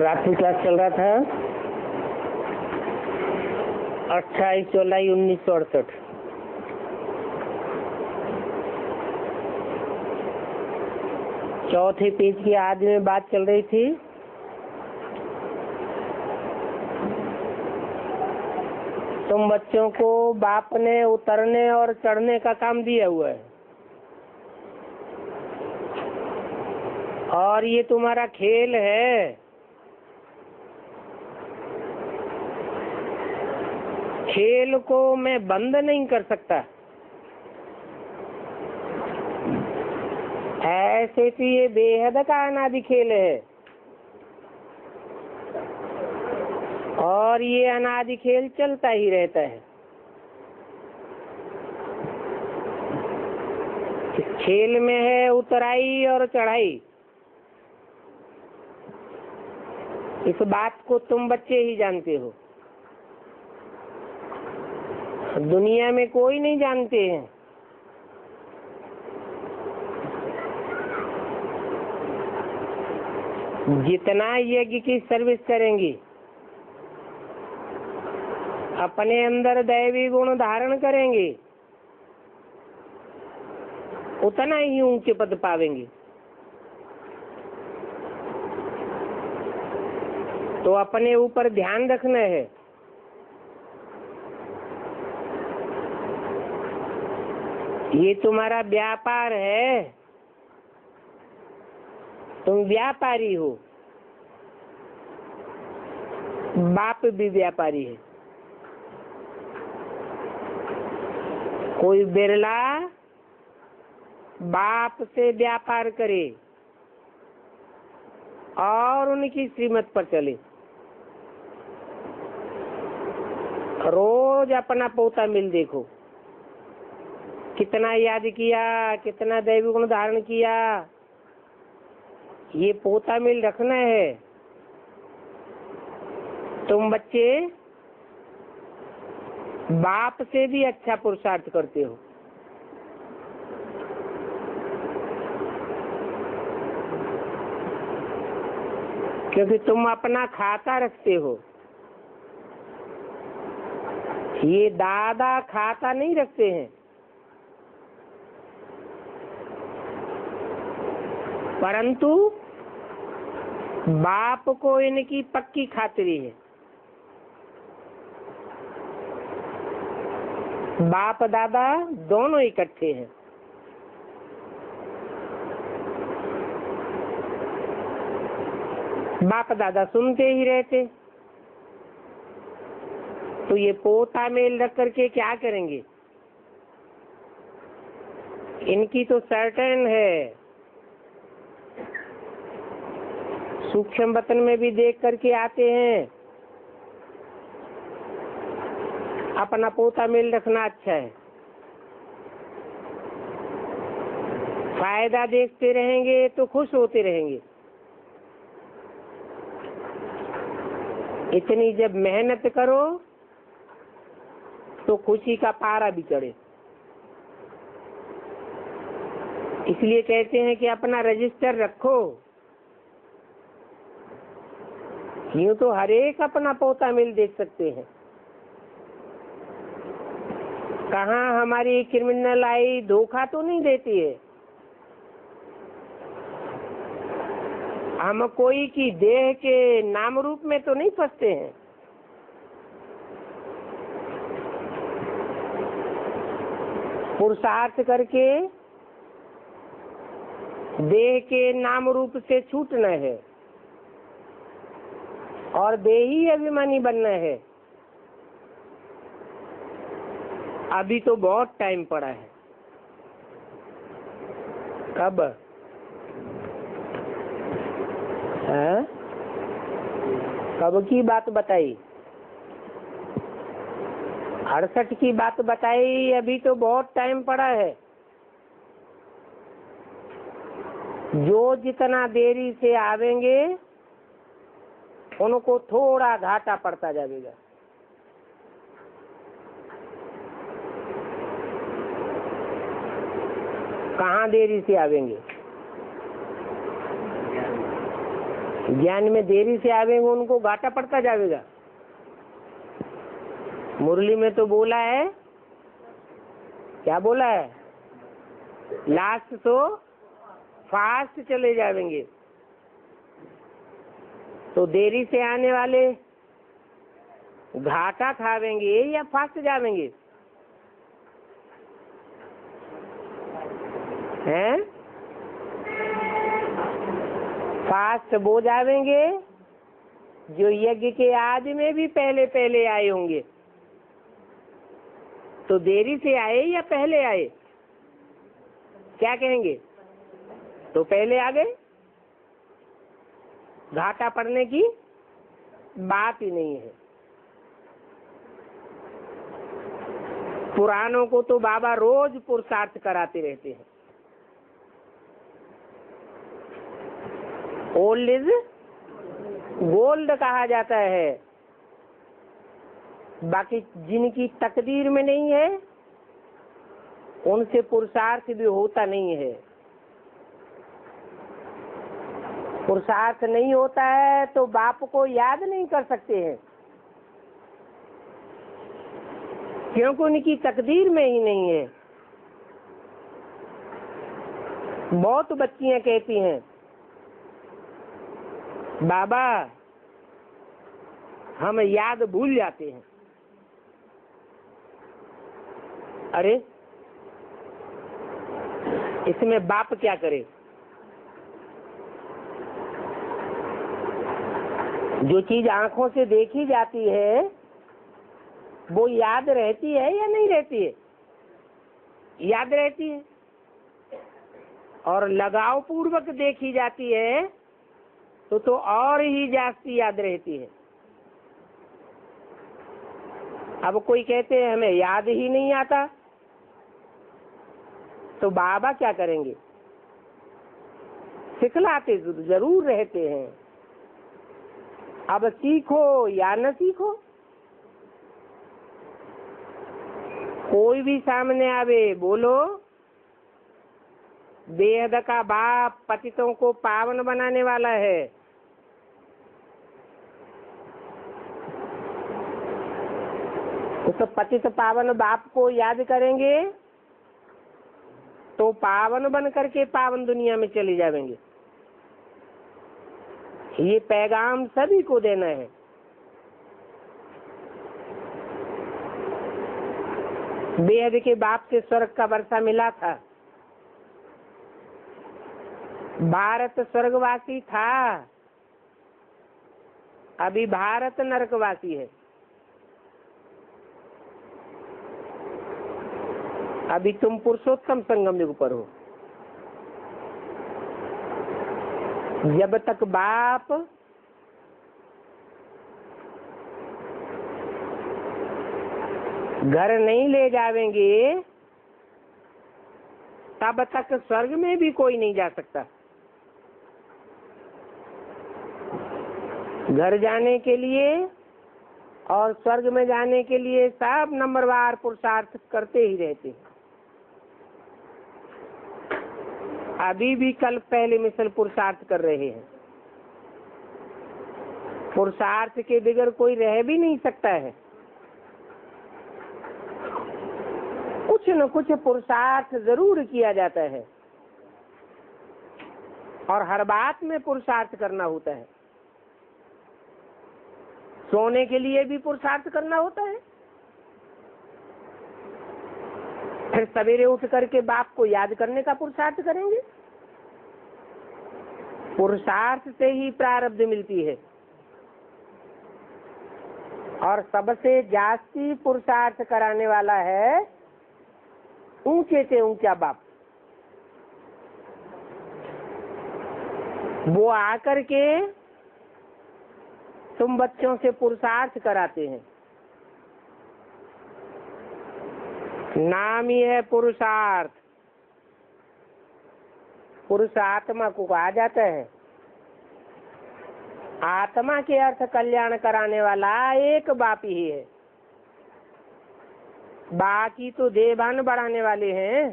रात्रि क्लास चल रहा था 28 जुलाई 1968। चौथे पेज की आदि में बात चल रही थी तुम बच्चों को बाप ने उतरने और चढ़ने का काम दिया हुआ है और ये तुम्हारा खेल है। खेल को मैं बंद नहीं कर सकता। ऐसे तो ये बेहद का अनादि खेल है और ये अनादि खेल चलता ही रहता है। इस खेल में है उतराई और चढ़ाई। इस बात को तुम बच्चे ही जानते हो, दुनिया में कोई नहीं जानते हैं। जितना यज्ञ की सर्विस करेंगी, अपने अंदर दैवी गुण धारण करेंगे, उतना ही ऊंचे पद पावेंगे। तो अपने ऊपर ध्यान रखना है। ये तुम्हारा व्यापार है, तुम व्यापारी हो। बाप भी व्यापारी है। कोई बिरला बाप से व्यापार करे और उनकी श्रीमत पर चले। रोज अपना पोता मिल देखो, कितना याद किया, कितना दैवी गुण धारण किया। ये पोता मिल रखना है। तुम बच्चे बाप से भी अच्छा पुरुषार्थ करते हो। क्योंकि तुम अपना खाता रखते हो। ये दादा खाता नहीं रखते हैं, परंतु बाप को इनकी पक्की खातिरी है। बाप दादा दोनों इकट्ठे हैं। बाप दादा सुनते ही रहते, तो ये पोता मेल रख करके क्या करेंगे? इनकी तो सर्टेन है। सूक्ष्म वतन में भी देख करके आते हैं, अपना पोता मेल रखना अच्छा है। फायदा देखते रहेंगे तो खुश होते रहेंगे। इतनी जब मेहनत करो तो खुशी का पारा भी चढ़े। इसलिए कहते हैं कि अपना रजिस्टर रखो। यूं तो हर एक अपना पोता मिल देख सकते हैं। कहाँ हमारी क्रिमिनल आई धोखा तो नहीं देती है। हम कोई की देह के नाम रूप में तो नहीं फंसते हैं। पुरुषार्थ करके देह के नाम रूप से छूटना है और देही अभिमानी बनना है। अभी तो बहुत टाइम पड़ा है। कब है? कब की बात बताई? 68 की बात बताई। अभी तो बहुत टाइम पड़ा है। जो जितना देरी से आवेंगे उनको थोड़ा घाटा पड़ता जाएगा। कहाँ देरी से आवेंगे? ज्ञान में देरी से आवेंगे उनको घाटा पड़ता जाएगा। मुरली में तो बोला है, क्या बोला है, लास्ट तो फास्ट चले जाएंगे। तो देरी से आने वाले घाटा खावेंगे या फास्ट जावेंगे? हैं? फास्ट वो जावेंगे जो यज्ञ के आदि में भी पहले पहले आए होंगे। तो देरी से आए या पहले आए, क्या कहेंगे? तो पहले आ गए, घाटा पड़ने की बात ही नहीं है। पुरानों को तो बाबा रोज पुरुषार्थ कराते रहते हैं। ओल्ड इज गोल्ड कहा जाता है। बाकी जिनकी तकदीर में नहीं है उनसे पुरुषार्थ भी होता नहीं है। पुरुषार्थ नहीं होता है तो बाप को याद नहीं कर सकते हैं, क्योंकि उनकी तकदीर में ही नहीं है। बहुत बच्चियां कहती हैं, बाबा हम याद भूल जाते हैं। अरे इसमें बाप क्या करे? जो चीज आंखों से देखी जाती है वो याद रहती है या नहीं रहती है? याद रहती है। और लगाव पूर्वक देखी जाती है तो और ही जास्ती याद रहती है। अब कोई कहते हैं हमें याद ही नहीं आता, तो बाबा क्या करेंगे? सिखलाते जरूर रहते हैं। अब सीखो या न सीखो, कोई भी सामने आवे बोलो बेहद का बाप पतितों को पावन बनाने वाला है। तो पतित पावन बाप को याद करेंगे तो पावन बन करके पावन दुनिया में चले जाएंगे। ये पैगाम सभी को देना है। बेहद के बाप से स्वर्ग का वर्षा मिला था। भारत स्वर्गवासी था, अभी भारत नरकवासी है। अभी तुम पुरुषोत्तम संगम युग पर हो। जब तक बाप घर नहीं ले जावेंगे तब तक स्वर्ग में भी कोई नहीं जा सकता। घर जाने के लिए और स्वर्ग में जाने के लिए सब नंबरवार पुरुषार्थ करते ही रहते हैं। अभी भी कल पहले मिसल पुरुषार्थ कर रहे हैं। पुरुषार्थ के बगैर कोई रह भी नहीं सकता है। कुछ न कुछ पुरुषार्थ जरूर किया जाता है और हर बात में पुरुषार्थ करना होता है। सोने के लिए भी पुरुषार्थ करना होता है। फिर सवेरे उठ करके बाप को याद करने का पुरुषार्थ करेंगे। पुरुषार्थ से ही प्रारब्ध मिलती है और सबसे जास्ती पुरुषार्थ कराने वाला है ऊंचे से ऊंचा बाप। वो आकर के तुम बच्चों से पुरुषार्थ कराते हैं। नाम ही है पुरुषार्थ। पुरुष आत्मा को कहा जाता है। आत्मा के अर्थ कल्याण कराने वाला एक बाप ही है। बाकी तो देवान बढ़ाने वाले हैं।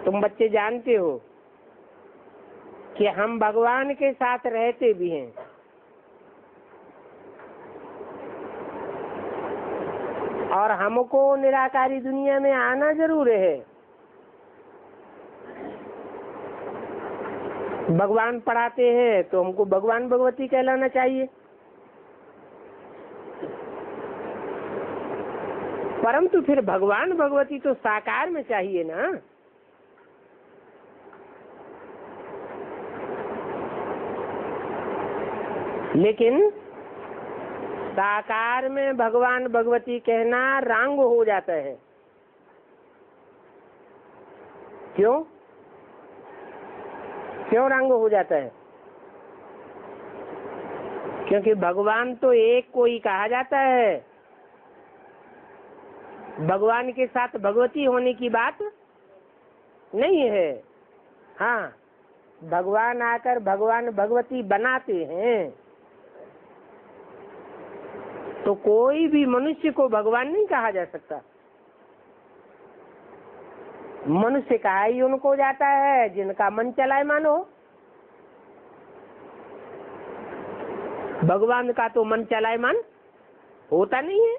तुम बच्चे जानते हो कि हम भगवान के साथ रहते भी हैं, और हमको निराकारी दुनिया में आना जरूर है। भगवान पढ़ाते हैं तो हमको भगवान भगवती कहलाना चाहिए, परंतु फिर भगवान भगवती तो साकार में चाहिए ना। लेकिन साकार में भगवान भगवती कहना रंग हो जाता है। क्यों क्यों रंग हो जाता है? क्योंकि भगवान तो एक को ही कहा जाता है, भगवान के साथ भगवती होने की बात नहीं है। हाँ, भगवान आकर भगवान भगवती बनाते हैं, तो कोई भी मनुष्य को भगवान नहीं कहा जा सकता। मनुष्य कहा ही उनको जाता है जिनका मन चलायमान हो। भगवान का तो मन चलायमान होता नहीं है।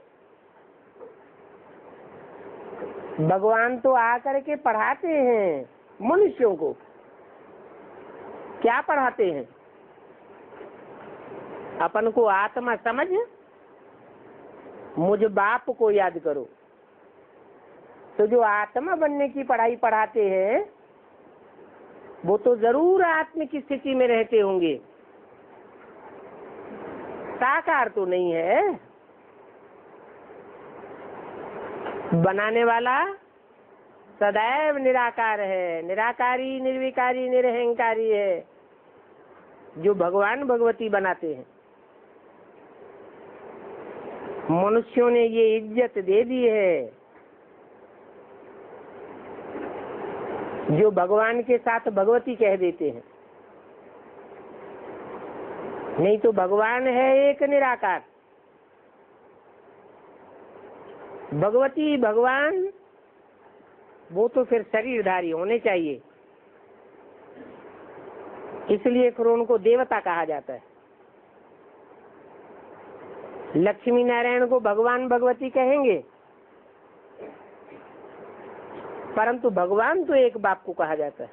भगवान तो आकर के पढ़ाते हैं मनुष्यों को। क्या पढ़ाते हैं? अपन को आत्मा समझ, मुझ बाप को याद करो। तो जो आत्मा बनने की पढ़ाई पढ़ाते हैं वो तो जरूर आत्म की स्थिति में रहते होंगे, साकार तो नहीं है। बनाने वाला सदैव निराकार है, निराकारी निर्विकारी निरहंकारी है, जो भगवान भगवती बनाते हैं। मनुष्यों ने ये इज्जत दे दी है, जो भगवान के साथ भगवती कह देते हैं। नहीं तो भगवान है एक निराकार, भगवती भगवान वो तो फिर शरीरधारी होने चाहिए। इसलिए फिर उनको देवता कहा जाता है। लक्ष्मी नारायण को भगवान भगवती कहेंगे, परंतु भगवान तो एक बाप को कहा जाता है।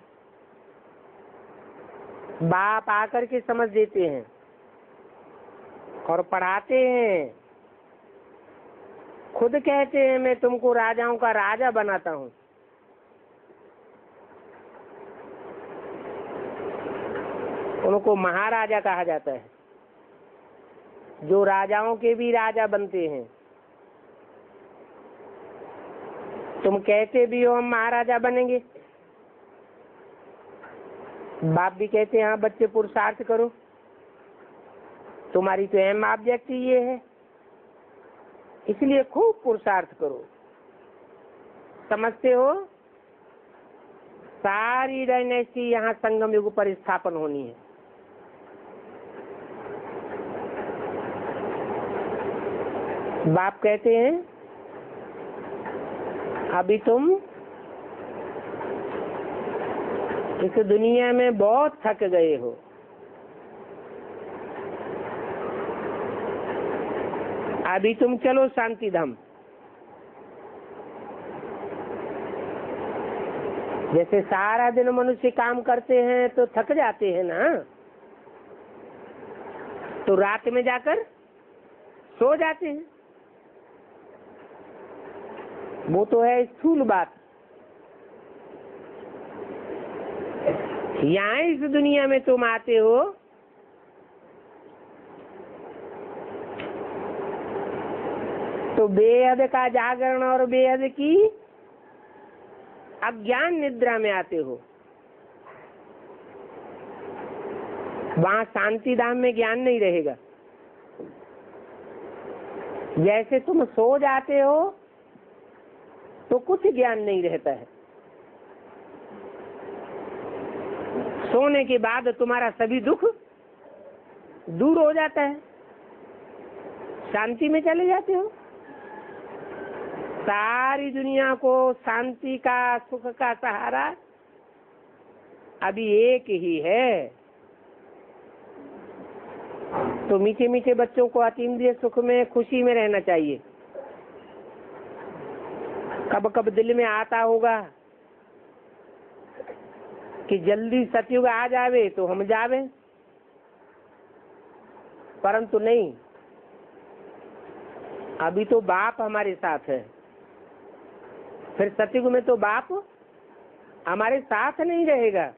बाप आकर के समझ देते हैं और पढ़ाते हैं। खुद कहते हैं मैं तुमको राजाओं का राजा बनाता हूँ। उनको महाराजा कहा जाता है, जो राजाओं के भी राजा बनते हैं। तुम कहते भी हो हम महाराजा बनेंगे, बाप भी कहते हैं हाँ बच्चे पुरुषार्थ करो, तुम्हारी तो अहम ऑब्जेक्ट ये है, इसलिए खूब पुरुषार्थ करो। समझते हो, सारी डायनेस्टी यहाँ संगम युग पर स्थापन होनी है। बाप कहते हैं अभी तुम इस दुनिया में बहुत थक गए हो, अभी तुम चलो शांति धाम। जैसे सारा दिन मनुष्य काम करते हैं तो थक जाते हैं ना, तो रात में जाकर सो जाते हैं। वो तो है स्थूल बात। यहाँ इस दुनिया में तुम आते हो तो बेहद का जागरण और बेहद की अज्ञान निद्रा में आते हो। वहाँ शांति धाम में ज्ञान नहीं रहेगा। जैसे तुम सो जाते हो तो कुछ ज्ञान नहीं रहता है, सोने के बाद तुम्हारा सभी दुख दूर हो जाता है, शांति में चले जाते हो। सारी दुनिया को शांति का सुख का सहारा अभी एक ही है। तो मीठे मीठे बच्चों को अतीन्द्रिय सुख में, खुशी में रहना चाहिए। कब कब दिल में आता होगा कि जल्दी सतयुग आ जावे तो हम जावे, परंतु नहीं, अभी तो बाप हमारे साथ है। फिर सतयुग में तो बाप हमारे साथ नहीं रहेगा।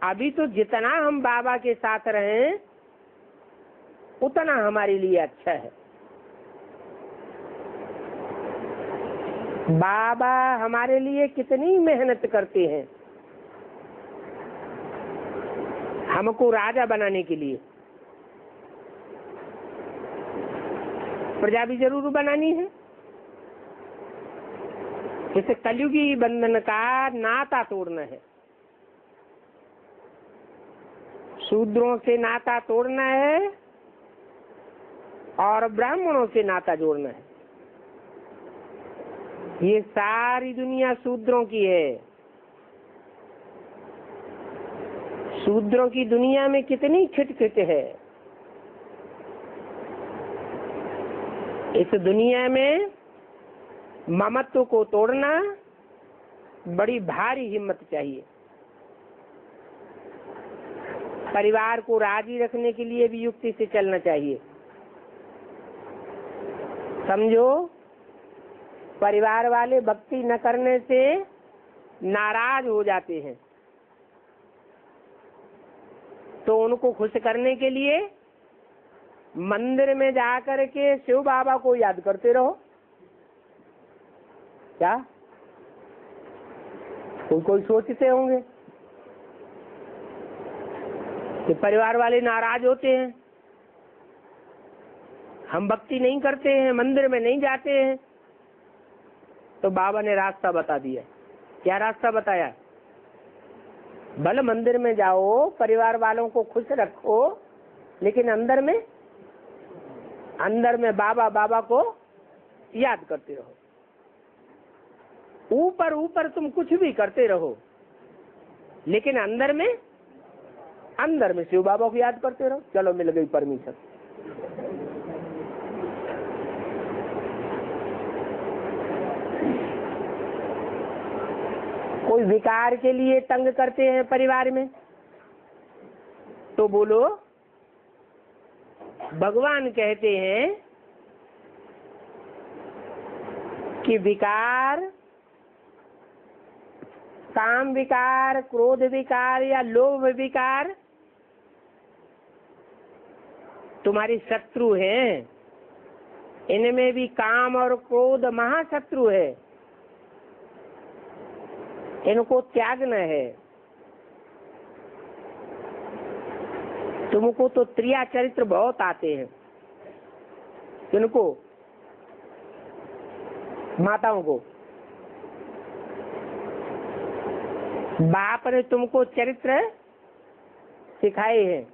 अभी तो जितना हम बाबा के साथ रहें उतना हमारे लिए अच्छा है। बाबा हमारे लिए कितनी मेहनत करते हैं हमको राजा बनाने के लिए। प्रजा भी जरूर बनानी है। इस कलयुगी बंधन का नाता तोड़ना है, शूद्रों से नाता तोड़ना है और ब्राह्मणों से नाता जोड़ना है। ये सारी दुनिया शूद्रों की है। शूद्रों की दुनिया में कितनी खिटखिट है। इस दुनिया में ममत्व को तोड़ना बड़ी भारी हिम्मत चाहिए। परिवार को राजी रखने के लिए भी युक्ति से चलना चाहिए। समझो, परिवार वाले भक्ति न करने से नाराज हो जाते हैं, तो उनको खुश करने के लिए मंदिर में जाकर के शिव बाबा को याद करते रहो। क्या कोई सोचते होंगे कि परिवार वाले नाराज होते हैं, हम भक्ति नहीं करते हैं, मंदिर में नहीं जाते हैं। तो बाबा ने रास्ता बता दिया। क्या रास्ता बताया? भले मंदिर में जाओ, परिवार वालों को खुश रखो, लेकिन अंदर में बाबा बाबा को याद करते रहो। ऊपर ऊपर तुम कुछ भी करते रहो, लेकिन अंदर में शिव बाबा को याद करते रहो। चलो, मिल गई परमिशन। कोई विकार के लिए तंग करते हैं परिवार में, तो बोलो भगवान कहते हैं कि विकार, काम विकार, क्रोध विकार या लोभ विकार तुम्हारी शत्रु हैं। इनमें भी काम और क्रोध महाशत्रु है, इनको त्यागना है। तुमको तो त्रिया चरित्र बहुत आते हैं। किनको? माताओं को। बाप ने तुमको चरित्र सिखाए हैं,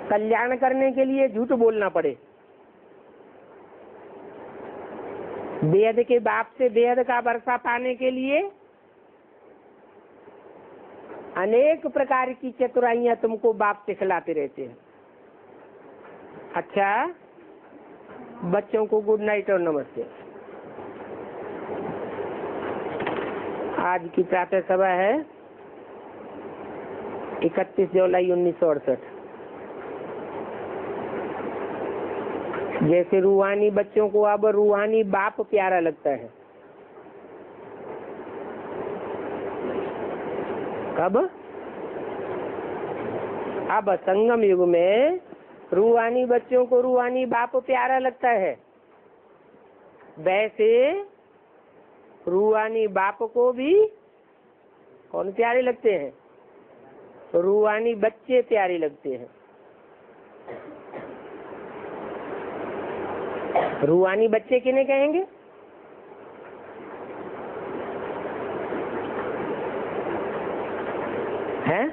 कल्याण करने के लिए झूठ बोलना पड़े। बेहद के बाप से बेहद का वर्षा पाने के लिए अनेक प्रकार की चतुराइयां तुमको बाप सिखलाते रहते हैं। अच्छा, बच्चों को गुड नाइट और नमस्ते। आज की प्रातः सभा है 31 जुलाई 1968। जैसे रूहानी बच्चों को अब रूहानी बाप प्यारा लगता है। कब? अब संगम युग में रूहानी बच्चों को रूहानी बाप प्यारा लगता है। वैसे रूहानी बाप को भी कौन प्यारे लगते हैं? रूहानी बच्चे प्यारे लगते हैं। रूहानी बच्चे किन्हें कहेंगे? हैं?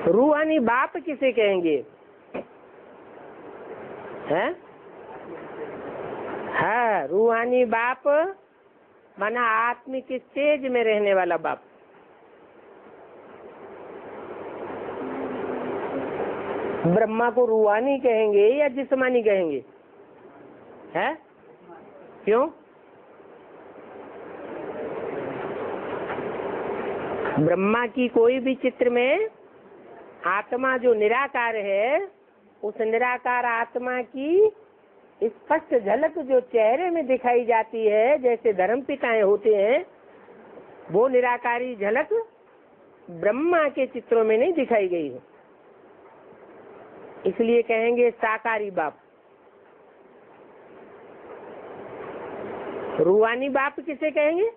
रूहानी बाप किसे कहेंगे? हैं? हाँ, रूहानी बाप माना आत्मिक स्टेज में रहने वाला बाप। ब्रह्मा को रूहानी कहेंगे या जिस्मानी कहेंगे? है क्यों? ब्रह्मा की कोई भी चित्र में आत्मा जो निराकार है, उस निराकार आत्मा की स्पष्ट झलक जो चेहरे में दिखाई जाती है, जैसे धर्म पिताएं होते हैं, वो निराकारी झलक ब्रह्मा के चित्रों में नहीं दिखाई गई है। इसलिए कहेंगे साकारी बाप। रूहानी बाप किसे कहेंगे?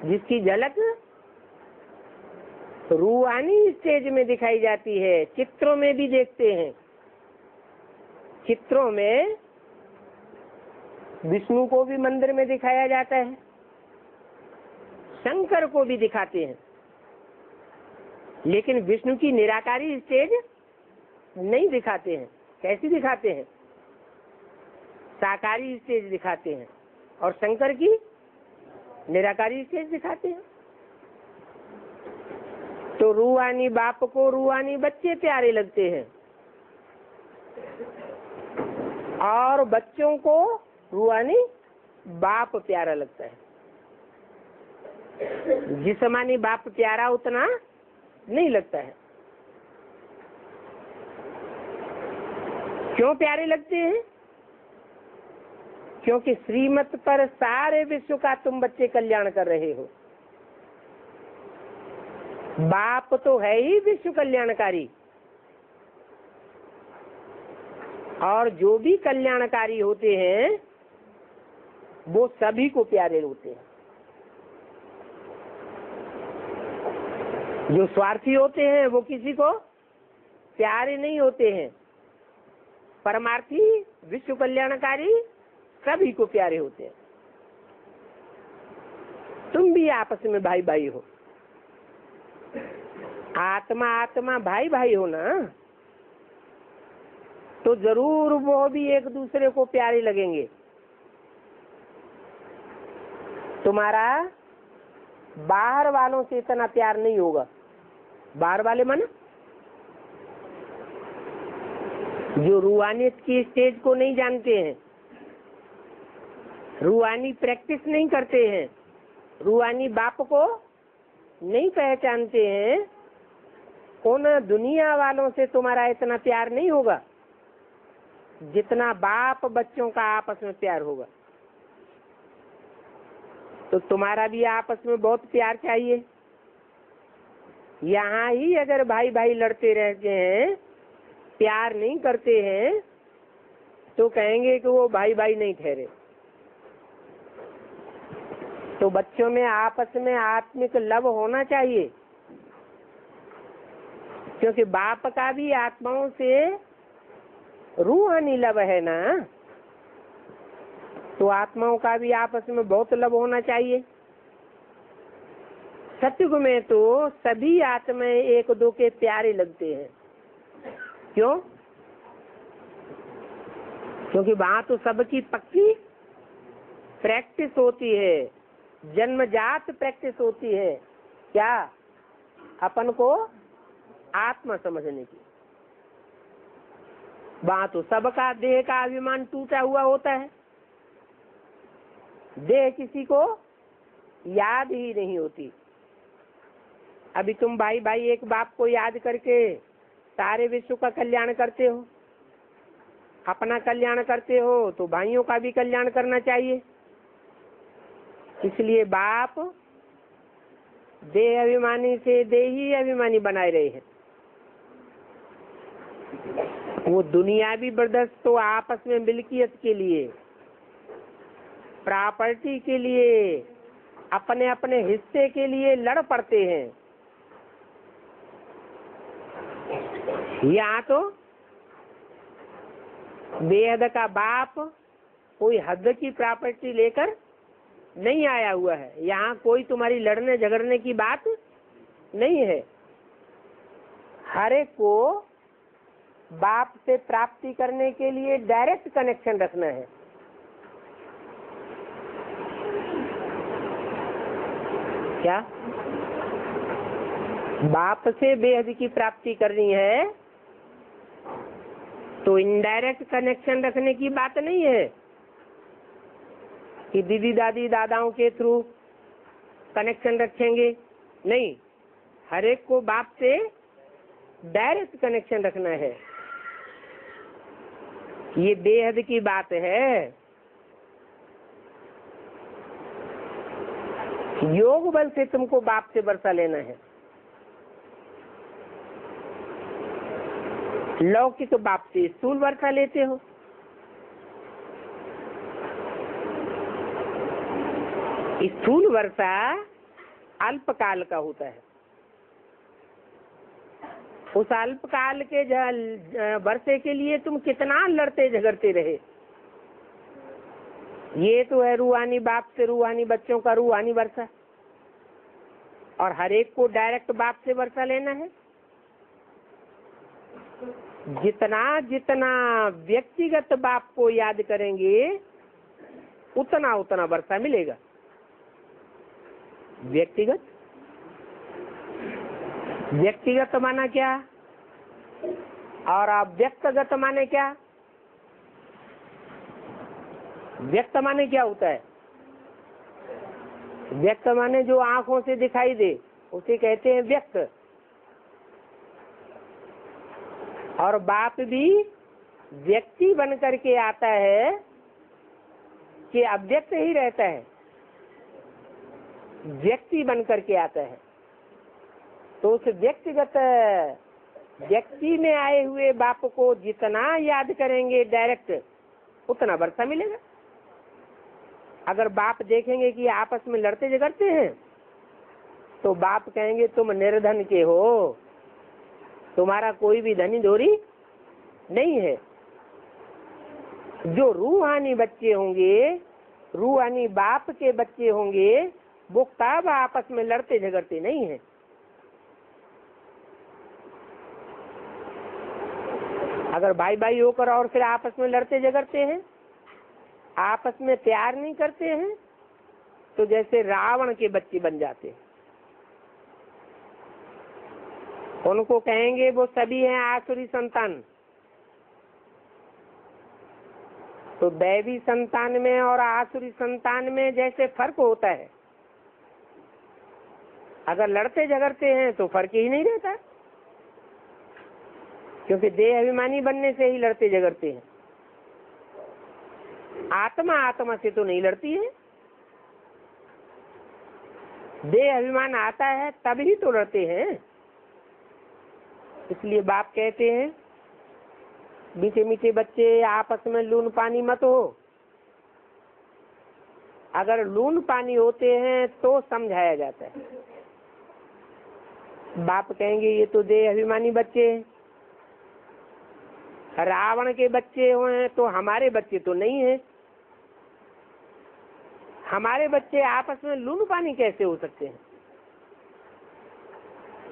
जिसकी झलक रूहानी स्टेज में दिखाई जाती है, चित्रों में भी देखते हैं। चित्रों में विष्णु को भी मंदिर में दिखाया जाता है, शंकर को भी दिखाते हैं, लेकिन विष्णु की निराकारी स्टेज नहीं दिखाते हैं। कैसी दिखाते हैं? साकारी स्टेज दिखाते हैं, और शंकर की निराकारी स्टेज दिखाते हैं। तो रूहानी बाप को रूहानी बच्चे प्यारे लगते हैं, और बच्चों को रूहानी बाप प्यारा लगता है। जिस्मानी बाप प्यारा उतना नहीं लगता है। क्यों प्यारे लगते हैं? क्योंकि श्रीमत पर सारे विश्व का तुम बच्चे कल्याण कर रहे हो। बाप तो है ही विश्व कल्याणकारी, और जो भी कल्याणकारी होते हैं वो सभी को प्यारे होते हैं। जो स्वार्थी होते हैं वो किसी को प्यारे नहीं होते हैं। परमार्थी विश्व कल्याणकारी सभी को प्यारे होते हैं। तुम भी आपस में भाई भाई हो, आत्मा आत्मा भाई भाई हो ना, तो जरूर वो भी एक दूसरे को प्यारे लगेंगे। तुम्हारा बाहर वालों से इतना प्यार नहीं होगा। बाहर वाले मन जो रूहानियत की स्टेज को नहीं जानते हैं, रूहानी प्रैक्टिस नहीं करते हैं, रूहानी बाप को नहीं पहचानते हैं, उन दुनिया वालों से तुम्हारा इतना प्यार नहीं होगा जितना बाप बच्चों का आपस में प्यार होगा। तो तुम्हारा भी आपस में बहुत प्यार चाहिए। यहाँ ही अगर भाई भाई लड़ते रहते हैं, प्यार नहीं करते हैं, तो कहेंगे कि वो भाई भाई नहीं ठहरे। तो बच्चों में आपस में आत्मिक लव होना चाहिए, क्योंकि बाप का भी आत्माओं से रूहानी लव है ना, तो आत्माओं का भी आपस में बहुत लव होना चाहिए। सत्युग में तो सभी आत्माएं एक दो के प्यारे लगते हैं। क्यों? क्योंकि वहां तो सबकी पक्की प्रैक्टिस होती है, जन्मजात प्रैक्टिस होती है। क्या? अपन को आत्मा समझने की। वहां तो सबका देह का अभिमान टूटा हुआ होता है, देह किसी को याद ही नहीं होती। अभी तुम भाई भाई एक बाप को याद करके सारे विश्व का कल्याण करते हो, अपना कल्याण करते हो, तो भाइयों का भी कल्याण करना चाहिए। इसलिए बाप देह अभिमानी से देही अभिमानी बनाए रहे हैं। वो दुनियावी बर्दस्त तो आपस में मिल्कियत के लिए, प्रॉपर्टी के लिए, अपने अपने हिस्से के लिए लड़ पड़ते हैं। यहाँ तो बेहद का बाप कोई हद की प्रॉपर्टी लेकर नहीं आया हुआ है। यहाँ कोई तुम्हारी लड़ने झगड़ने की बात नहीं है। हर एक को बाप से प्राप्ति करने के लिए डायरेक्ट कनेक्शन रखना है। क्या बाप से बेहद की प्राप्ति करनी है तो इनडायरेक्ट कनेक्शन रखने की बात नहीं है कि दीदी दादी दादाओं के थ्रू कनेक्शन रखेंगे, नहीं, हर एक को बाप से डायरेक्ट कनेक्शन रखना है। ये बेहद की बात है। योग बल से तुमको बाप से वर्षा लेना है। लौकिक बाप से स्थूल वर्षा लेते हो। स्थूल वर्षा अल्पकाल का होता है। उस अल्पकाल के वर्षे के लिए तुम कितना लड़ते झगड़ते रहे। ये तो है रूहानी बाप से रूहानी बच्चों का रूहानी वर्षा, और हर एक को डायरेक्ट बाप से वर्षा लेना है। जितना जितना व्यक्तिगत बाप को याद करेंगे उतना उतना वर्षा मिलेगा। व्यक्तिगत व्यक्तिगत माना क्या और अव्यक्तगत माने क्या? व्यक्त माने क्या होता है? व्यक्त माने जो आंखों से दिखाई दे उसे कहते हैं व्यक्त। और बाप भी व्यक्ति बन करके आता है कि अव्यक्त ही रहता है, व्यक्ति बन करके आता है। तो उस व्यक्तिगत व्यक्ति में आए हुए बाप को जितना याद करेंगे डायरेक्ट उतना वर्षा मिलेगा। अगर बाप देखेंगे कि आपस में लड़ते झगड़ते हैं तो बाप कहेंगे तुम निर्धन के हो, तुम्हारा कोई भी धनी धोरी नहीं है। जो रूहानी बच्चे होंगे, रूहानी बाप के बच्चे होंगे, वो कब आपस में लड़ते झगड़ते नहीं है। अगर भाई भाई होकर और फिर आपस में लड़ते झगड़ते हैं, आपस में प्यार नहीं करते हैं, तो जैसे रावण के बच्चे बन जाते हैं। उनको कहेंगे वो सभी हैं आसुरी संतान। तो दैवी संतान में और आसुरी संतान में जैसे फर्क होता है, अगर लड़ते झगड़ते हैं तो फर्क ही नहीं रहता, क्योंकि देह अभिमानी बनने से ही लड़ते झगड़ते हैं। आत्मा आत्मा से तो नहीं लड़ती है। देह अभिमान आता है तभी तो लड़ते हैं। इसलिए बाप कहते हैं मीठे मीठे बच्चे आपस में लून पानी मत हो। अगर लून पानी होते हैं तो समझाया जाता है। बाप कहेंगे ये तो देह अभिमानी बच्चे हैं, रावण के बच्चे हुए तो हमारे बच्चे तो नहीं है। हमारे बच्चे आपस में लून पानी कैसे हो सकते हैं?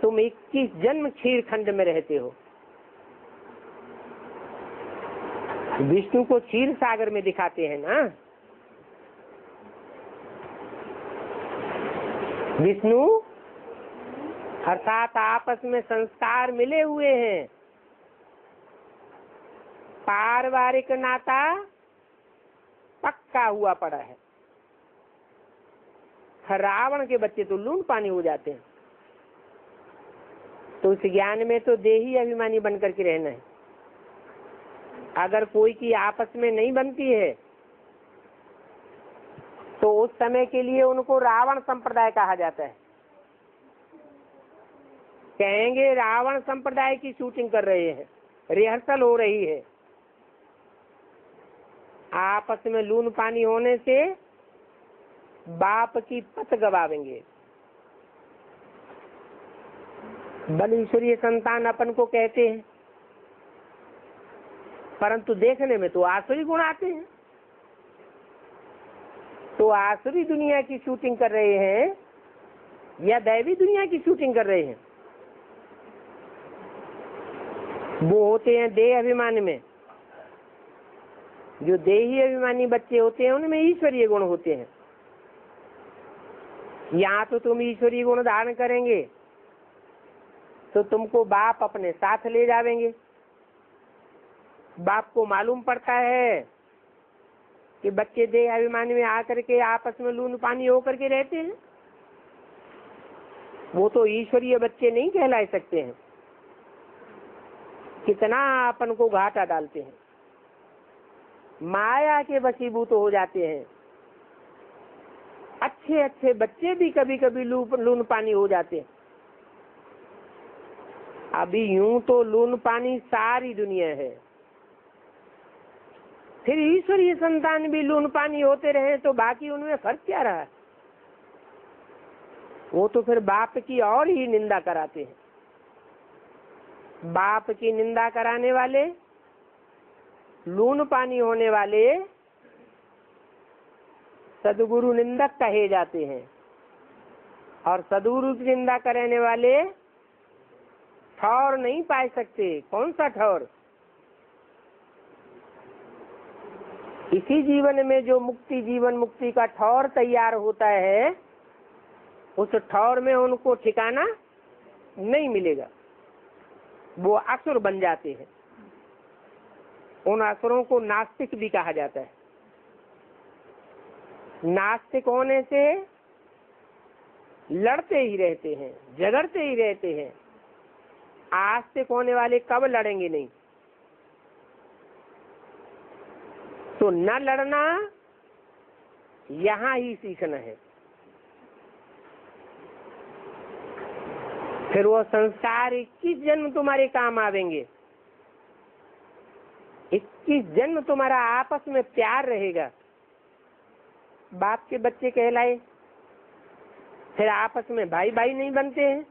तुम 21 जन्म क्षीर खंड में रहते हो। विष्णु को क्षीर सागर में दिखाते हैं ना। विष्णु अर्थात आपस में संस्कार मिले हुए हैं, पारिवारिक नाता पक्का हुआ पड़ा है। रावण के बच्चे तो लून पानी हो जाते हैं। तो इस ज्ञान में तो देही अभिमानी बन करके रहना है। अगर कोई की आपस में नहीं बनती है तो उस समय के लिए उनको रावण संप्रदाय कहा जाता है। कहेंगे रावण संप्रदाय की शूटिंग कर रहे हैं, रिहर्सल हो रही है। आपस में लून पानी होने से बाप की पत गवावेंगे। बल ईश्वरीय संतान अपन को कहते हैं, परंतु देखने में तो आसुरी गुण आते हैं। तो आसुरी दुनिया की शूटिंग कर रहे हैं या दैवी दुनिया की शूटिंग कर रहे हैं? वो होते हैं देह अभिमान में। जो देही अभिमानी बच्चे होते हैं उनमें ईश्वरीय गुण होते हैं। यहाँ तो तुम ईश्वरीय गुण धारण करेंगे तो तुमको बाप अपने साथ ले जावेंगे। बाप को मालूम पड़ता है कि बच्चे देह अभिमानी में आकर के आपस में लून पानी होकर के रहते हैं, वो तो ईश्वरीय बच्चे नहीं कहला सकते हैं। कितना अपन को घाटा डालते हैं, माया के वशीभूत हो जाते हैं। अच्छे अच्छे बच्चे भी कभी कभी लून पानी हो जाते हैं। अभी यूं तो लून पानी सारी दुनिया है, फिर ईश्वरीय संतान भी लून पानी होते रहे तो बाकी उनमें फर्क क्या रहा? वो तो फिर बाप की और ही निंदा कराते हैं। बाप की निंदा कराने वाले, लून पानी होने वाले सदगुरु निंदक कहे जाते हैं, और सदगुरु की निंदा करने वाले ठौर नहीं पा सकते। कौन सा ठौर? इसी जीवन में जो मुक्ति, जीवन मुक्ति का ठौर तैयार होता है, उस ठौर में उनको ठिकाना नहीं मिलेगा। वो असुर बन जाते हैं। उन असुरों को नास्तिक भी कहा जाता है। नास्तिक होने से लड़ते ही रहते हैं, झगड़ते ही रहते हैं। आस्तिक होने वाले कब लड़ेंगे नहीं। तो न लड़ना यहाँ ही सीखना है। फिर वो संस्कार 21 जन्म तुम्हारे काम आवेंगे। 21 जन्म तुम्हारा आपस में प्यार रहेगा। बाप के बच्चे कहलाए, फिर आपस में भाई भाई नहीं बनते हैं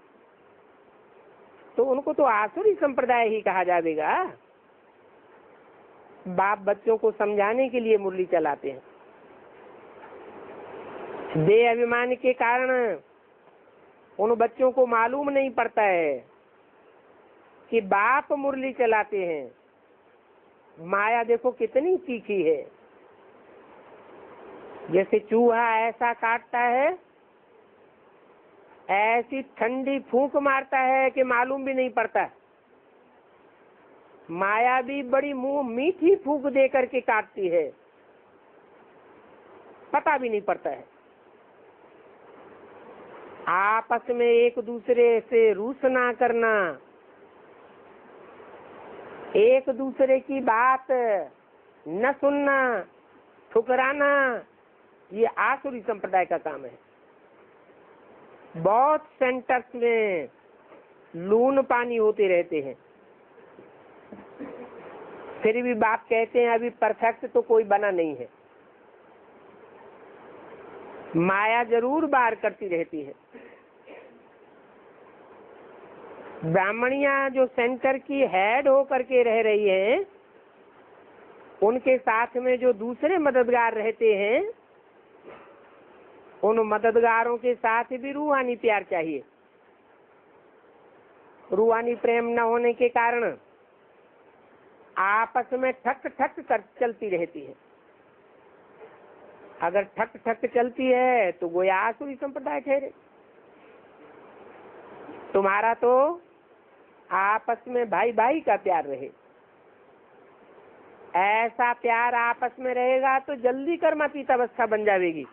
तो उनको तो आसुरी संप्रदाय ही कहा जाएगा। बाप बच्चों को समझाने के लिए मुरली चलाते हैं। देह अभिमान के कारण उन बच्चों को मालूम नहीं पड़ता है कि बाप मुरली चलाते हैं। माया देखो कितनी तीखी है। जैसे चूहा ऐसा काटता है, ऐसी ठंडी फूंक मारता है कि मालूम भी नहीं पड़ता। माया भी बड़ी मुंह मीठी फूंक दे करके काटती है, पता भी नहीं पड़ता है। आपस में एक दूसरे से रूस ना करना, एक दूसरे की बात न सुनना, ठुकराना, ये आसुरी संप्रदाय का काम है। बहुत सेंटर्स में लून पानी होते रहते हैं, फिर भी बाप कहते हैं अभी परफेक्ट तो कोई बना नहीं है। माया जरूर बाहर करती रहती है। ब्राह्मणियां जो सेंटर की हेड हो करके रह रही हैं, उनके साथ में जो दूसरे मददगार रहते हैं, उन मददगारों के साथ भी रूहानी प्यार चाहिए। रूहानी प्रेम न होने के कारण आपस में ठक ठक कर चलती रहती है। अगर ठक ठक चलती है तो वो आसुरी संप्रदाय ठहरे। तुम्हारा तो आपस में भाई भाई का प्यार रहे। ऐसा प्यार आपस में रहेगा तो जल्दी कर्मातीत अवस्था बन जाएगी।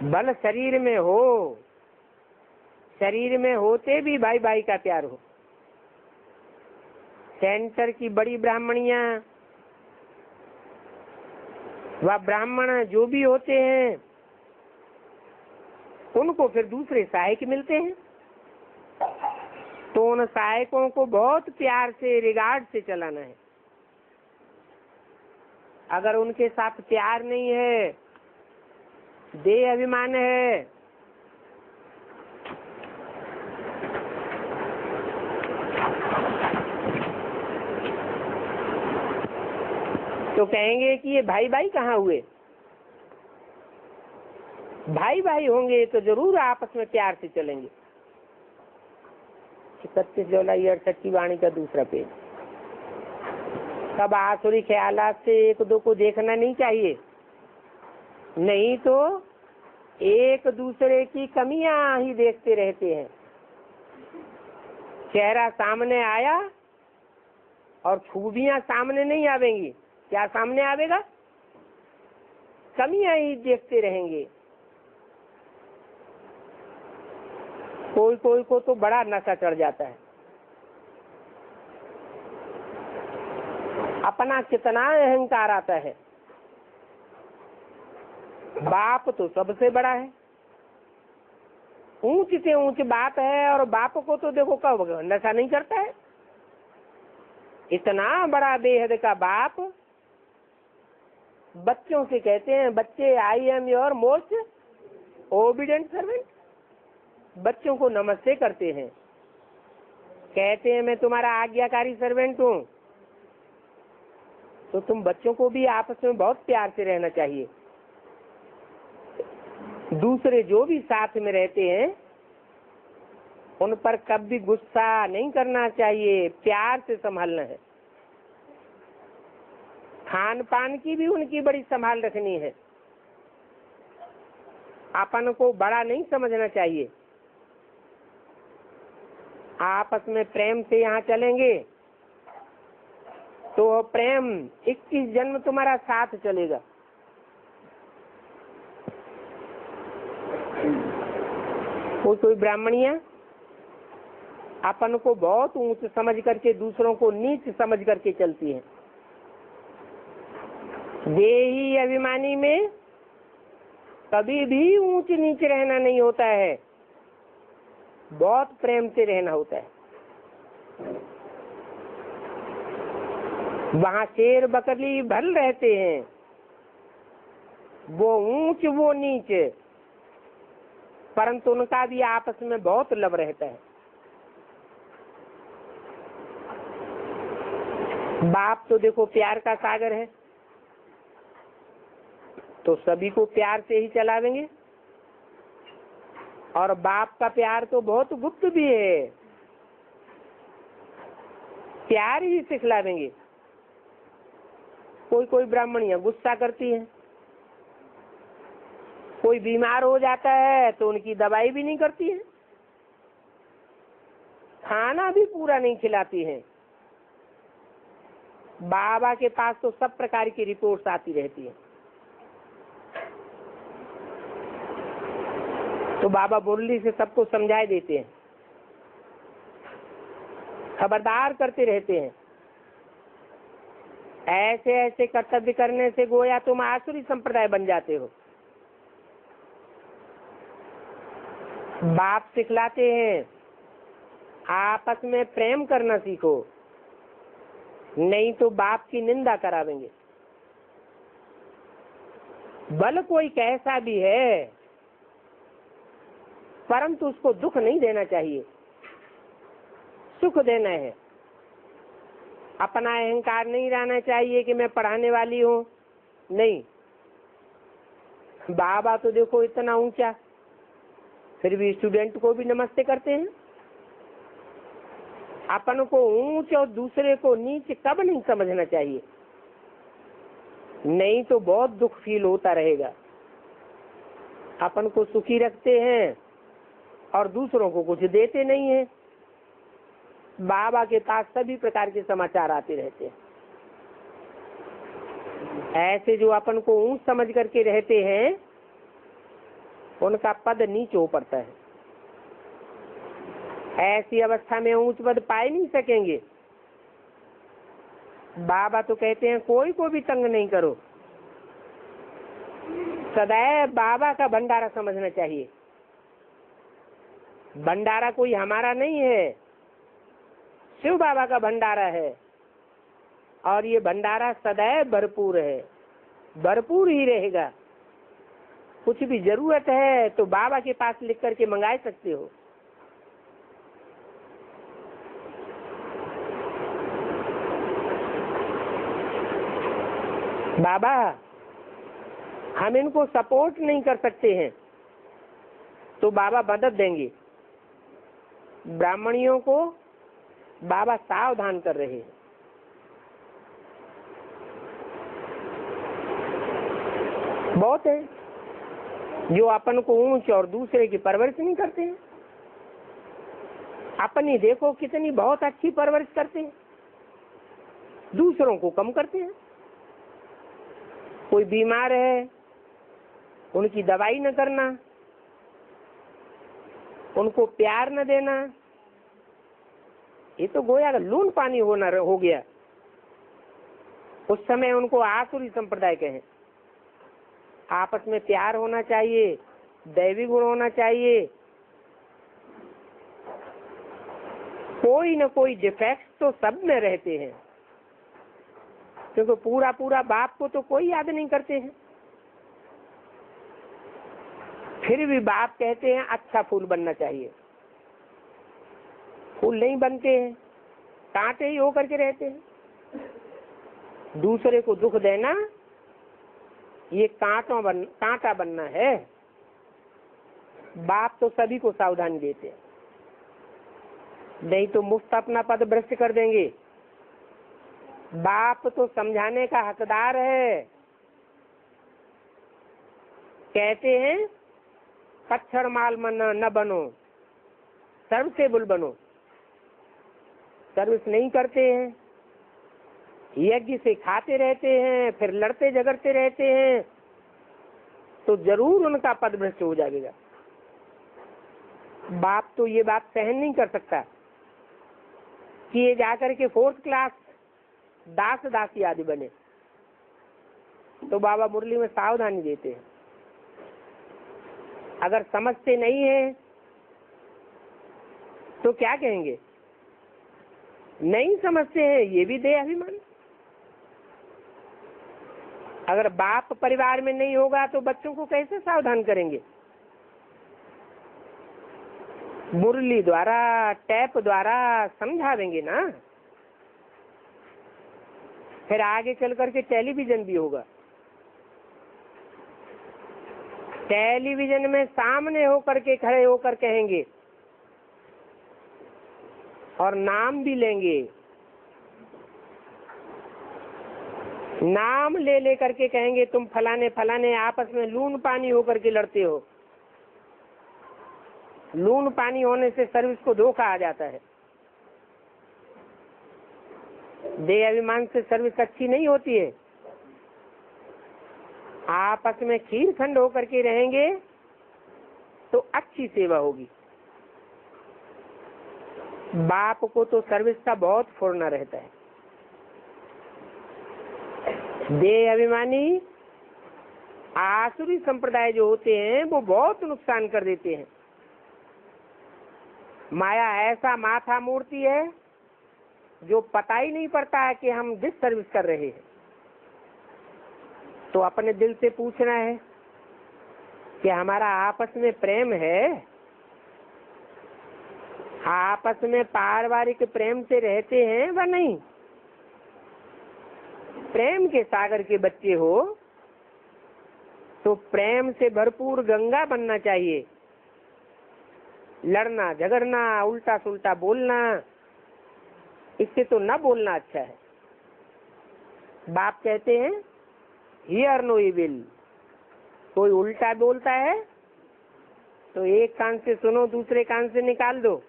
बल शरीर में हो, शरीर में होते भी भाई भाई का प्यार हो। सेंटर की बड़ी ब्राह्मणियां व ब्राह्मण जो भी होते हैं, उनको फिर दूसरे सहायक मिलते हैं, तो उन सहायकों को बहुत प्यार से, रिगार्ड से चलाना है। अगर उनके साथ प्यार नहीं है, देह अभिमान है, तो कहेंगे कि ये भाई भाई कहाँ हुए। भाई भाई होंगे तो जरूर आपस में प्यार से चलेंगे। 31 जुलाई 68 की वाणी का दूसरा पेज। सब आसुरी ख्यालात से एक दो को देखना नहीं चाहिए, नहीं तो एक दूसरे की कमियां ही देखते रहते हैं। चेहरा सामने आया और खूबियां सामने नहीं आवेंगी। क्या सामने आवेगा? कमियां ही देखते रहेंगे। कोई कोई को तो बड़ा नशा चढ़ जाता है। अपना कितना अहंकार आता है। बाप तो सबसे बड़ा है, ऊंच से ऊंच बात है, और बाप को तो देखो कब नशा नहीं करता है। इतना बड़ा बेहद का बाप बच्चों से कहते हैं, बच्चे I am your most obedient servant. बच्चों को नमस्ते करते हैं, कहते हैं मैं तुम्हारा आज्ञाकारी सर्वेंट हूँ। तो तुम बच्चों को भी आपस में बहुत प्यार से रहना चाहिए। दूसरे जो भी साथ में रहते हैं उन पर कभी गुस्सा नहीं करना चाहिए, प्यार से संभालना है। खान पान की भी उनकी बड़ी संभाल रखनी है। अपन को बड़ा नहीं समझना चाहिए। आपस में प्रेम से यहाँ चलेंगे तो प्रेम 21 जन्म तुम्हारा साथ चलेगा। कोई ब्राह्मणियां अपन को बहुत ऊंच समझ करके दूसरों को नीच समझ करके चलती हैं। देही अभिमानी में कभी भी ऊंच नीच रहना नहीं होता है, बहुत प्रेम से रहना होता है। वहाँ शेर बकरी भल रहते हैं, वो ऊंच वो नीच, परंतु उनका भी आपस में बहुत लव रहता है। बाप तो देखो प्यार का सागर है, तो सभी को प्यार से ही चलावेंगे। और बाप का प्यार तो बहुत गुप्त भी है, प्यार ही सिखलावेंगे। कोई कोई ब्राह्मणियां गुस्सा करती हैं, कोई बीमार हो जाता है तो उनकी दवाई भी नहीं करती है, खाना भी पूरा नहीं खिलाती हैं। बाबा के पास तो सब प्रकार की रिपोर्ट्स आती रहती है। तो बाबा मुरली से सबको समझाए देते हैं, खबरदार करते रहते हैं। ऐसे ऐसे कर्तव्य करने से गोया तुम आसुरी संप्रदाय बन जाते हो। बाप सिखलाते हैं आपस में प्रेम करना सीखो, नहीं तो बाप की निंदा करावेंगे। बल कोई कैसा भी है, परंतु उसको दुख नहीं देना चाहिए, सुख देना है। अपना अहंकार नहीं रहना चाहिए कि मैं पढ़ाने वाली हूँ, नहीं। बाबा तो देखो इतना ऊंचा, फिर भी स्टूडेंट को भी नमस्ते करते हैं। अपन को ऊंच और दूसरे को नीच कब नहीं समझना चाहिए, नहीं तो बहुत दुख फील होता रहेगा। अपन को सुखी रखते हैं और दूसरों को कुछ देते नहीं है। बाबा के पास सभी प्रकार के समाचार आते रहते हैं। ऐसे जो अपन को ऊंच समझ करके रहते हैं उनका पद नीच हो पड़ता है। ऐसी अवस्था में ऊंच पद पाए नहीं सकेंगे। बाबा तो कहते हैं कोई को भी तंग नहीं करो, सदैव बाबा का भंडारा समझना चाहिए। भंडारा कोई हमारा नहीं है, शिव बाबा का भंडारा है, और ये भंडारा सदैव भरपूर है, भरपूर ही रहेगा। कुछ भी जरूरत है तो बाबा के पास लिख करके मंगा सकते हो। बाबा हम इनको सपोर्ट नहीं कर सकते हैं, तो बाबा मदद देंगे। ब्राह्मणियों को बाबा सावधान कर रहे हैं। बहुत है, जो अपन को ऊंच और दूसरे की परवरिश नहीं करते हैं। अपनी देखो कितनी बहुत अच्छी परवरिश करते हैं, दूसरों को कम करते हैं। कोई बीमार है, उनकी दवाई न करना, उनको प्यार न देना, ये तो गोया लून पानी हो गया। उस समय उनको आसुरी संप्रदाय कहें। आपस में प्यार होना चाहिए, दैवी गुण होना चाहिए, कोई न कोई डिफेक्ट तो सब में रहते हैं, क्योंकि पूरा पूरा बाप को तो कोई याद नहीं करते हैं। फिर भी बाप कहते हैं अच्छा फूल बनना चाहिए, फूल नहीं बनते हैं, कांटे ही होकर के रहते हैं। दूसरे को दुख देना ये कांटा बनना है। बाप तो सभी को सावधानी देते हैं, नहीं तो मुफ्त अपना पद भ्रष्ट कर देंगे। बाप तो समझाने का हकदार है। कहते हैं कच्छर माल मन न बनो, सर्वसेबुल बनो। सर्विस नहीं करते हैं, यज्ञ से खाते रहते हैं, फिर लड़ते झगड़ते रहते हैं, तो जरूर उनका पद भ्रष्ट हो जाएगा। बाप तो ये बात सहन नहीं कर सकता कि ये जाकर के 4th क्लास दास दासी आदि बने। तो बाबा मुरली में सावधानी देते हैं, अगर समझते नहीं है तो क्या कहेंगे? नहीं समझते हैं, ये भी दे अभिमान। अगर बाप परिवार में नहीं होगा तो बच्चों को कैसे सावधान करेंगे? मुरली द्वारा, टैप द्वारा समझावेंगे ना। फिर आगे चल करके टेलीविजन भी होगा, टेलीविजन में सामने होकर के खड़े होकर कहेंगे और नाम भी लेंगे। नाम ले ले करके कहेंगे तुम फलाने फलाने आपस में लून पानी होकर के लड़ते हो। लून पानी होने से सर्विस को धोखा आ जाता है। देह अभिमान से सर्विस अच्छी नहीं होती है। आपस में खीर खंड होकर के रहेंगे तो अच्छी सेवा होगी। बाप को तो सर्विस का बहुत फुरना रहता है। देह अभिमानी आसुरी संप्रदाय जो होते हैं वो बहुत नुकसान कर देते हैं। माया ऐसा माथा मूर्ति है जो पता ही नहीं पड़ता है कि हम जिस सर्विस कर रहे हैं। तो अपने दिल से पूछना है कि हमारा आपस में प्रेम है, आपस में पारिवारिक प्रेम से रहते हैं व नहीं? प्रेम के सागर के बच्चे हो तो प्रेम से भरपूर गंगा बनना चाहिए। लड़ना झगड़ना उल्टा सुल्टा बोलना, इससे तो न बोलना अच्छा है। बाप कहते हैं हियर नो इविल। कोई उल्टा बोलता है तो एक कान से सुनो, दूसरे कान से निकाल दो,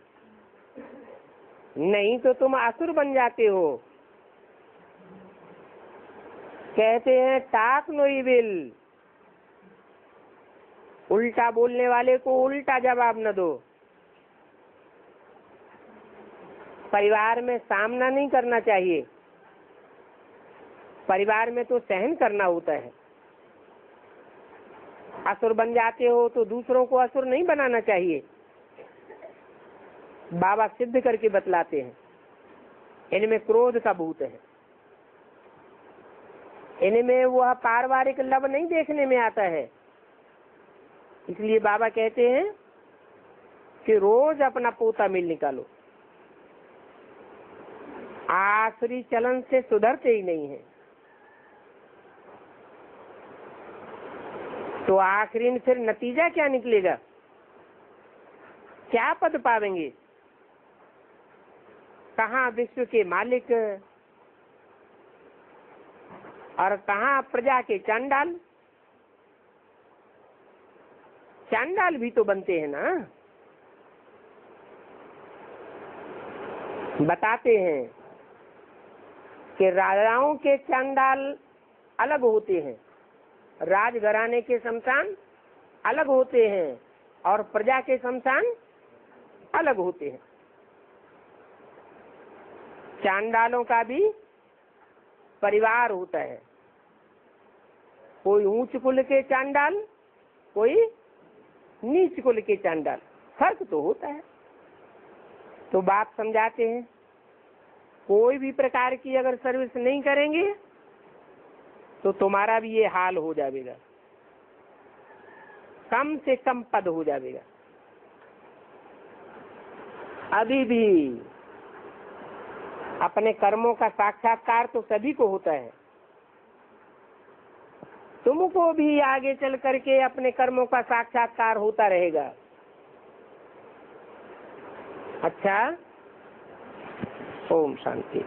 नहीं तो तुम असुर बन जाते हो। कहते हैं टाक नो इविल। उल्टा बोलने वाले को उल्टा जवाब न दो। परिवार में सामना नहीं करना चाहिए, परिवार में तो सहन करना होता है। असुर बन जाते हो तो दूसरों को असुर नहीं बनाना चाहिए। बाबा सिद्ध करके बतलाते हैं इनमें क्रोध का भूत है, इनमें वह पारिवारिक लव नहीं देखने में आता है। इसलिए बाबा कहते हैं कि रोज अपना पोता मिल निकालो। आसुरी चलन से सुधरते ही नहीं है तो आखिरी में फिर नतीजा क्या निकलेगा? क्या पद पावेंगे? कहाँ विश्व के मालिक और कहाँ प्रजा के चंडाल? चांडाल भी तो बनते हैं ना। बताते हैं कि राजाओं के चांडाल अलग होते हैं, राजघराने के शमशान अलग होते हैं और प्रजा के शमशान अलग होते हैं। चांडालों का भी परिवार होता है, कोई ऊंच कुल के चांडाल, कोई नीच कुल के चांडाल, फर्क तो होता है। तो बात समझाते हैं, कोई भी प्रकार की अगर सर्विस नहीं करेंगे तो तुम्हारा भी ये हाल हो जाएगा, कम से कम पद हो जाएगा। अभी भी अपने कर्मों का साक्षात्कार तो सभी को होता है, तुमको भी आगे चल करके अपने कर्मों का साक्षात्कार होता रहेगा। अच्छा, ओम शांति।